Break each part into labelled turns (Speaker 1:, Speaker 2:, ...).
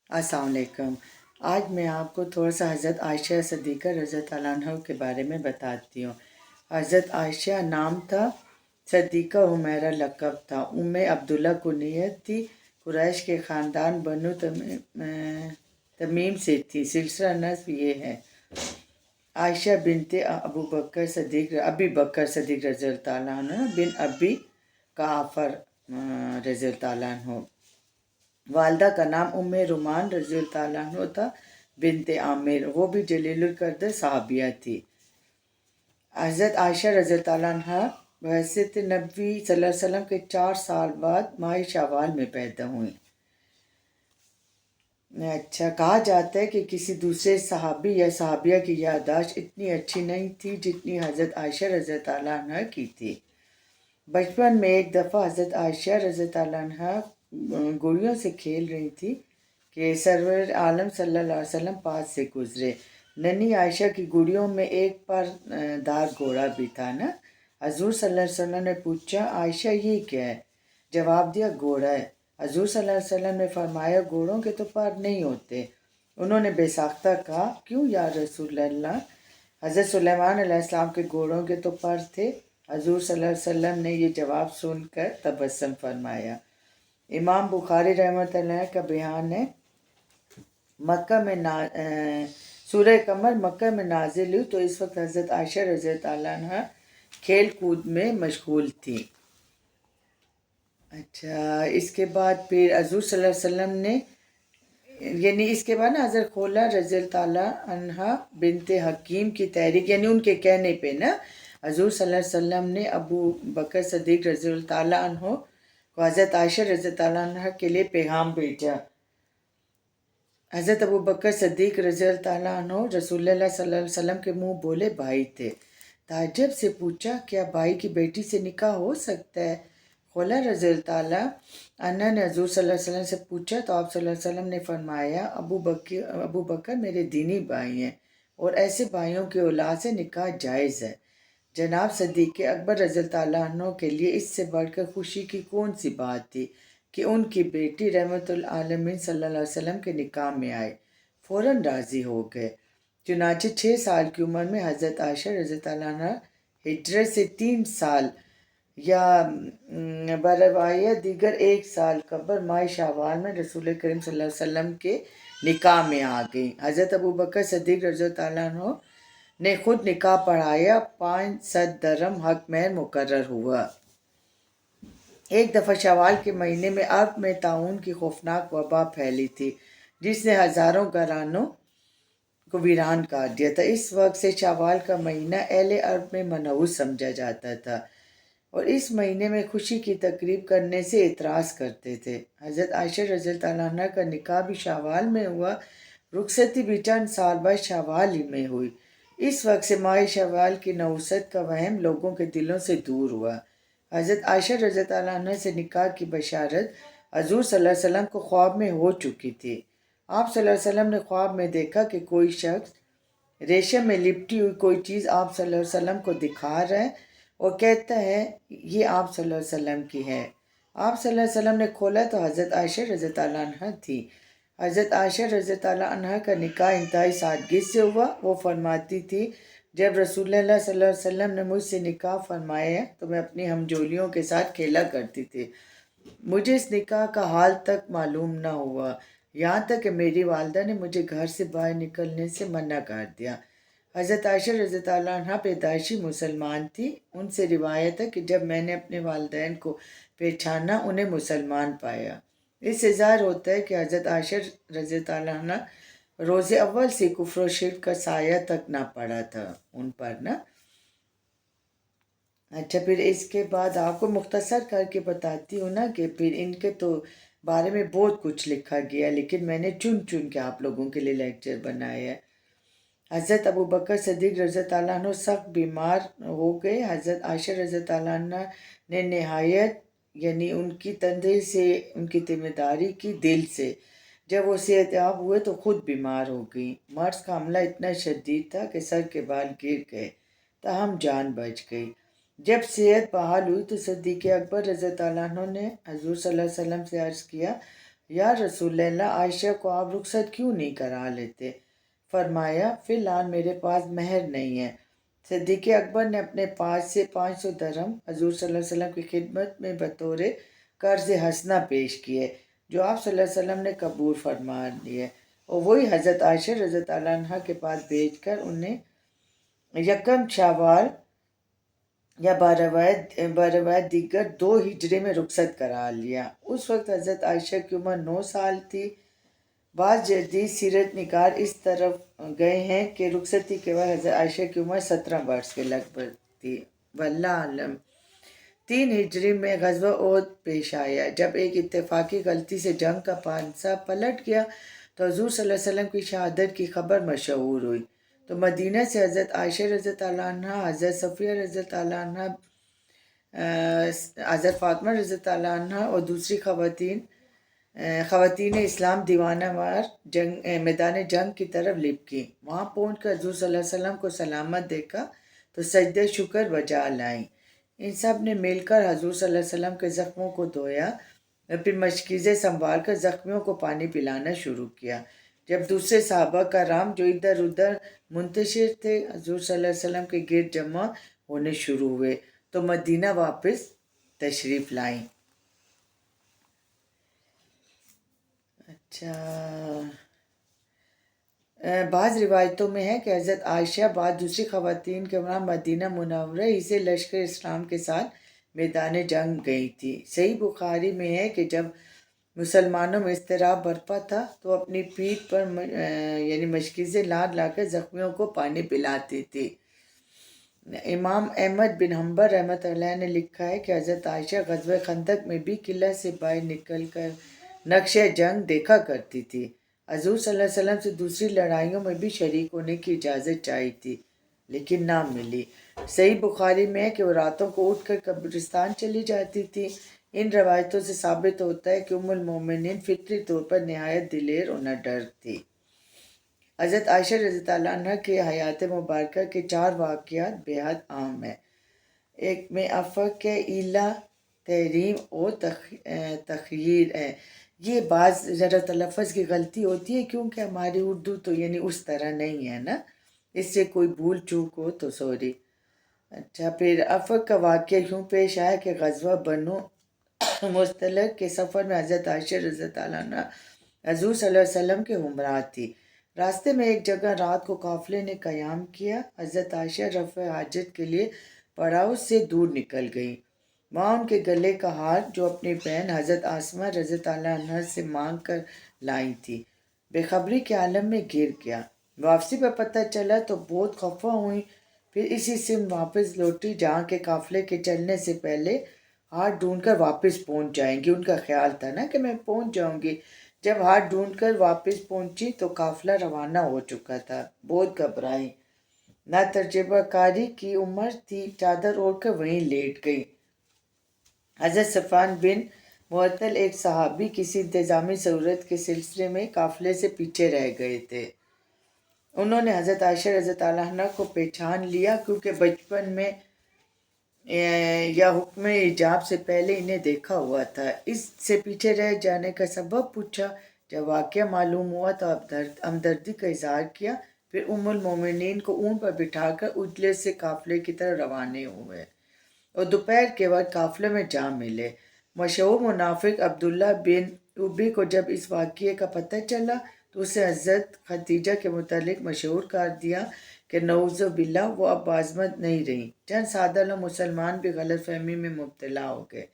Speaker 1: अस्सलाम वालेकुम। आज मैं आपको थोड़ा सा हज़रत आयशा सिद्दीक़ा रज़ी अल्लाह अन्हा के बारे में बताती हूँ। हज़रत आयशा नाम था, सिद्दीक़ा हुमैरा लक़ब था, उम्मे अब्दुल्ला कुनियत थी, कुरैश के ख़ानदान बनु तमीम से थी। सिलसिला नस्ब ये है। आयशा बिनते अबी बकर सिद्दीक़ रज़ी अल्लाह अन्हु बिन अबी काफ़र रज़ी अल्लाह अन्हु। वालदा का नाम उम्मे रुमान रज़ी अल्लाह अन्हा था, बिनते आमिर, वो भी जलीलुल कद्र सहाबिया थी। हज़रत आयशा रज़ी अल्लाह अन्हा बहसत नबी सल्लल्लाहु अलैहि वसल्लम के 4 साल बाद माह शवाल में पैदा हुई। अच्छा, कहा जाता है कि किसी दूसरे सहाबी या सहाबिया की याददाश्त इतनी अच्छी नहीं थी जितनी हज़रत आयशा रज़ी अल्लाह अन्हा की थी। बचपन में एक दफ़ा हज़रत आयशा रज़ी अल्लाह अन्हा गुड़ियों से खेल रही थी कि सरवर आलम सल्लल्लाहु अलैहि वसल्लम पास से गुजरे। नन्ही आयशा की गुड़ियों में एक पर दार घोड़ा भी था ना। हजूर सल्लल्लाहु अलैहि वसल्लम ने पूछा, आयशा ये क्या है? जवाब दिया, घोड़ा है। हजूर सल्लल्लाहु अलैहि वसल्लम ने फरमाया, घोड़ों के तो पर नहीं होते। उन्होंने बेसाख्ता कहा, क्यों या रसूल अल्लाह? हज़रत सुलेमान अलैहिस्सलाम के घोड़ों के तो पर थे। हजूर सल्लल्लाहु अलैहि वसल्लम ने ये जवाब सुनकर तबस्सुम फरमाया। इमाम बुखारी रहमतुल्लाह का बयान है, मक्का में सूरह कमर मक्का में नाजिल हुई तो इस वक्त हज़रत आयशा रज़ी अल्लाह अन्हा खेल कूद में मशगूल थी। अच्छा, इसके बाद फिर हजूर सल्लल्लाहु अलैहि वसल्लम ने यानी इसके बाद ना हज़रत खोला रज़ी अल्लाह अन्हा बिनते हकीम की तहरीक यानी उनके कहने पे ना हजूर सल्लल्लाहु अलैहि वसल्लम ने अबू बकर सिद्दीक़ रज़ी अल्लाह अन्हु को हज़रत आयशा रज़ी अल्लाह अन्हा के लिए पैगाम भेजा। हज़रत अबू बकर सिद्दीक़ रज़ी अल्लाह अन्हु रसूलुल्लाह सल्लल्लाहु अलैहि वसल्लम के मुँह बोले भाई थे। ताज्जुब से पूछा, क्या भाई की बेटी से निकाह हो सकता है? खुला रज़ी अल्लाह अन्हा ने हजूर सल्लल्लाहु अलैहि वसल्लम से पूछा तो आप सल्लल्लाहु अलैहि वसल्लम ने फरमाया, अबू बकर मेरे दीनी भाई हैं और ऐसे भाइयों की औलाद से निकाह जायज़ है। जनाब सिद्दीक़ अकबर रज़ी अल्लाह अन्हु के लिए इससे बढ़कर खुशी की कौन सी बात थी कि उनकी बेटी रहमतुल आलमीन सल्लल्लाहु अलैहि वसल्लम के निकाह में आए। फ़ौरन राज़ी हो गए। चुनांचे 6 साल की उम्र में हज़रत आयशा रज़ी अल्लाह अन्हा हिजरत से 3 साल या बरवायत दीगर 1 साल कबल माह शावाल में रसूल करीम सल्लल्लाहु अलैहि वसल्लम के निकाह में आ गई। हज़रत अबू बकर सिद्दीक़ रज़ी अल्लाह अन्हु ने खुद निकाह पढ़ाया। 500 दरम हक महर मुकर्रर हुआ। एक दफ़ा शवाल के महीने में अरब में ताउन की खौफनाक वबा फैली थी जिसने हज़ारों घरानों को वीरान कर दिया था। इस वक्त से शवाल का महीना अहले अरब में मनहूस समझा जाता था और इस महीने में खुशी की तकरीब करने से एतराज़ करते थे। हज़रत आयशा रज़ी अल्लाह अन्हा का निकाह भी शवाल में हुआ। रुखसती भी चंद साल बाद शवाल ही में हुई। इस वक्त से माह शवाल की नहुसत का वहम लोगों के दिलों से दूर हुआ। हज़रत आयशा रज़ी अल्लाह अन्हा से निकाह की बशारत हजूर सल्लल्लाहु अलैहि वसल्लम को ख्वाब में हो चुकी थी। आप सल्लल्लाहु अलैहि वसल्लम ने ख्वाब में देखा कि कोई शख्स रेशम में लिपटी हुई कोई चीज़ आप सल्लल्लाहु अलैहि वसल्लम को दिखा रहा है और कहता है ये आप सल्लल्लाहु अलैहि वसल्लम की है। आप सल्लल्लाहु अलैहि वसल्लम ने खोला तो हज़रत आयशा रज़ी अल्लाह अन्हा थी। हज़रत आयशा रज़ी अल्लाह अन्हा का निकाह इंतहाई सादगी से हुआ। वो फरमाती थी, जब रसूलुल्लाह सल्लल्लाहु अलैहि वसल्लम ने मुझसे निकाह फरमाया तो मैं अपनी हमजोलियों के साथ खेला करती थी। मुझे इस निकाह का हाल तक मालूम न हुआ, यहाँ तक कि मेरी वालदा ने मुझे घर से बाहर निकलने से मना कर दिया। हज़रत आयशा रज़ी अल्लाह अन्हा पैदाइशी मुसलमान थी। उनसे रिवायत है कि जब मैंने अपने वालिदैन को पहचाना उन्हें मुसलमान पाया। इससे ज़ाहिर होता है कि हज़रत आयशा रज़ी अल्लाह अन्हा रोज़े अव्वल से कुफ्र व शिर्क का साया तक ना पड़ा था उन पर ना। अच्छा, फिर इसके बाद आपको मुख्तसर करके बताती हूँ ना कि फिर इनके तो बारे में बहुत कुछ लिखा गया लेकिन मैंने चुन चुन के आप लोगों के लिए लेक्चर बनाया है। हज़रत अबू बकर सिद्दीक़ रज़ी अल्लाह अन्हु सख्त बीमार हो गए। हज़रत आयशा रज़ी अल्लाह अन्हा ने नहायत यानी उनकी तंदे से उनकी जिम्मेदारी की दिल से। जब वो सेहतयाब हुए तो खुद बीमार हो गई। मर्ज़ का हमला इतना शदीद था कि सर के बाल गिर गए, ताहम जान बच गई। जब सेहत बहाल हुई तो सिद्दीक़ अकबर रज़ी अल्लाह अन्हु ने हजूर सल्लल्लाहु अलैहि वसल्लम से अर्ज़ किया, یا رسول اللہ، عائشہ کو آپ رخصت کیوں نہیں کرا لیتے؟ فرمایا فی الحال میرے پاس مہر نہیں ہے۔ صدیق اکبر نے اپنے پاس سے 500 درہم حضور صلی اللہ علیہ وسلم کی خدمت میں بطور قرض حسنہ پیش کیے، جو آپ صلی اللہ علیہ وسلم نے قبول فرما لیے، اور وہی حضرت عائشہ رضی اللہ عنہ کے پاس بھیج کر انہیں یکم شوال یا باروایت دیگر 2 ہجری میں رخصت کرا لیا۔ اس وقت حضرت عائشہ کی عمر 9 سال تھی۔ بعض جدید سیرت نگار اس طرف گئے ہیں کہ رخصتی کے بعد حضرت عائشہ کی عمر 17 برس کے لگ بھگ تھی۔ واللہ عالم۔ 3 ہجری میں غزوہ احد پیش آیا۔ جب ایک اتفاقی غلطی سے جنگ کا پانسا پلٹ گیا تو حضور صلی اللہ علیہ وسلم کی شہادت کی خبر مشہور ہوئی، تو مدینہ سے حضرت عائشہ رضی اللہ عنہ، حضرت صفیہ رضی اللہ عنہ، حضرت فاطمہ رضی اللہ عنہ اور دوسری خواتین اسلام دیوانہ وار میدان جنگ کی طرف لپکی۔ وہاں پہنچ کر حضور صلی اللہ علیہ وسلم کو سلامت دیکھا تو سجدہ شکر بجا لائیں۔ ان سب نے مل کر حضور صلی اللہ علیہ وسلم کے زخموں کو دھویا اور پھر مشکیزیں سنبھال کر زخمیوں کو پانی پلانا شروع کیا۔ جب دوسرے صحابہ کرام جو ادھر ادھر منتشر تھے حضور صلی اللہ علیہ وسلم کے گرد جمع ہونے شروع ہوئے تو مدینہ واپس تشریف لائیں۔ اچھا، بعض روایتوں میں ہے کہ حضرت عائشہ بعض دوسری خواتین کے ہمراہ مدینہ منورہ ہی سے لشکر اسلام کے ساتھ میدان جنگ گئی تھی۔ صحیح بخاری میں ہے کہ جب مسلمانوں میں اضطراب برپا تھا تو اپنی پیٹھ پر یعنی مشکیزیں لاد لا کر زخمیوں کو پانی پلاتی تھی۔ امام احمد بن حنبل رحمۃ اللہ نے لکھا ہے کہ حضرت عائشہ غزوہ خندق میں بھی قلعہ سے باہر نکل کر نقشہ جنگ دیکھا کرتی تھی۔ حضور صلی اللہ علیہ وسلم سے دوسری لڑائیوں میں بھی شریک ہونے کی اجازت چاہی تھی لیکن نہ ملی۔ صحیح بخاری میں ہے کہ وہ راتوں کو اٹھ کر قبرستان چلی جاتی تھی۔ ان روایتوں سے ثابت ہوتا ہے کہ ام المومنین فطری طور پر نہایت دلیر اور نڈر تھی۔ حضرت عائشہ رضی اللہ عنہ کے حیات مبارکہ کے 4 واقعات بہت عام ہیں۔ ایک میں افق ایلا تحریم اور تخیر ہے۔ یہ بعض ذرا تلفظ کی غلطی ہوتی ہے کیونکہ ہماری اردو تو یعنی اس طرح نہیں ہے نا، اس سے کوئی بھول چوک ہو تو سوری۔ اچھا، پھر افق کا واقعہ یوں پیش آیا کہ غزوہ بنو مستلق کے سفر میں حضرت عائشہ رضی اللہ عنہ حضور صلی اللہ علیہ وسلم کے ہمراہ تھی۔ راستے میں ایک جگہ رات کو قافلے نے قیام کیا۔ حضرت عائشہ رفع حاجت کے لیے پڑاؤ سے دور نکل گئیں۔ وہاں ان کے گلے کا ہار جو اپنی بہن حضرت عاصمہ رضی اللہ عنہ سے مانگ کر لائی تھی بے خبری کے عالم میں گر گیا۔ واپسی پہ پتہ چلا تو بہت خفا ہوئی، پھر اسی سمت واپس لوٹی جہاں کے قافلے کے چلنے سے پہلے ہار ڈھونڈ کر واپس پہنچ جائیں گی۔ ان کا خیال تھا نا کہ میں پہنچ جاؤں گی۔ جب ہار ڈھونڈ کر واپس پہنچی تو قافلہ روانہ ہو چکا تھا۔ بہت گھبرائی، نہ تجربہ کاری کی عمر تھی، چادر اوڑھ کر وہیں لیٹ گئی۔ حضرت صفوان بن معطل ایک صحابی کسی انتظامی ضرورت کے سلسلے میں قافلے سے پیچھے رہ گئے تھے۔ انہوں نے حضرت عائشہ رضی اللہ عنہ کو پہچان لیا کیونکہ بچپن میں یا حکم ایجاب سے پہلے انہیں دیکھا ہوا تھا۔ اس سے پیچھے رہ جانے کا سبب پوچھا۔ جب واقعہ معلوم ہوا تو ہمدردی کا اظہار کیا، پھر ام المومنین کو اونٹ پر بٹھا کر اجلے سے قافلے کی طرف روانے ہوئے اور دوپہر کے وقت قافلے میں جا ملے۔ مشہور منافق عبداللہ بن ابی کو جب اس واقعے کا پتہ چلا تو اسے حضرت خدیجہ کے متعلق مشہور کر دیا کہ نعوذ باللہ وہ اب بازمند نہیں رہیں۔ چند سادہ لوگ مسلمان بھی غلط فہمی میں مبتلا ہو گئے۔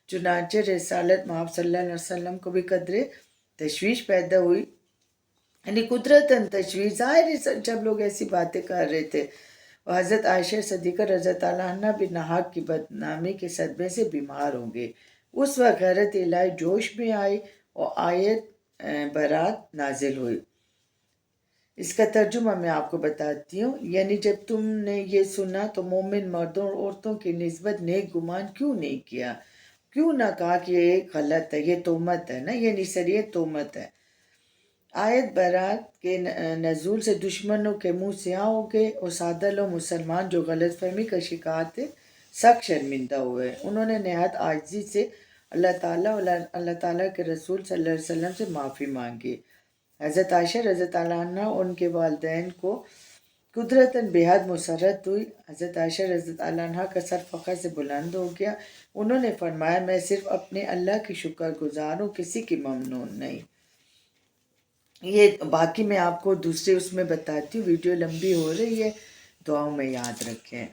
Speaker 1: چنانچہ رسالت مآب صلی اللہ علیہ وسلم کو بھی قدرے تشویش پیدا ہوئی، یعنی قدرتاً تشویش، ظاہر ہے جب لوگ ایسی باتیں کر رہے تھے۔ اور حضرت عائشہ صدیقہ رضی اللہ عنہ بھی ناحق کی بدنامی کے صدمے سے بیمار ہوں گے۔ اس وقت غیرت الہی جوش میں آئی اور آیت برات نازل ہوئی۔ اس کا ترجمہ میں آپ کو بتاتی ہوں، یعنی جب تم نے یہ سنا تو مومن مردوں اور عورتوں کی نسبت نیک گمان کیوں نہیں کیا؟ کیوں نہ کہا کہ یہ ایک غلط ہے، یہ تہمت ہے نا، یعنی صریح تہمت ہے۔ آیت برات کے نزول سے دشمنوں کے منہ سیاہ ہو گئے اور سادہ لوگ مسلمان جو غلط فہمی کا شکار تھے سخت شرمندہ ہوئے۔ انہوں نے نہایت عاجزی سے اللہ تعالیٰ اور اللہ تعالیٰ کے رسول صلی اللہ علیہ وسلم سے معافی مانگی۔ حضرت عائشہ رضی اللہ عنہ ان کے والدین کو قدرتاً بےحد مسرت ہوئی۔ حضرت عائشہ رضی اللہ عنہ کا سر فخر سے بلند ہو گیا۔ انہوں نے فرمایا میں صرف اپنے اللہ کی شکر گزار ہوں، کسی کی ممنون نہیں۔ یہ باقی میں آپ کو دوسرے اس میں بتاتی ہوں، ویڈیو لمبی ہو رہی ہے، دعاؤں میں یاد رکھیں۔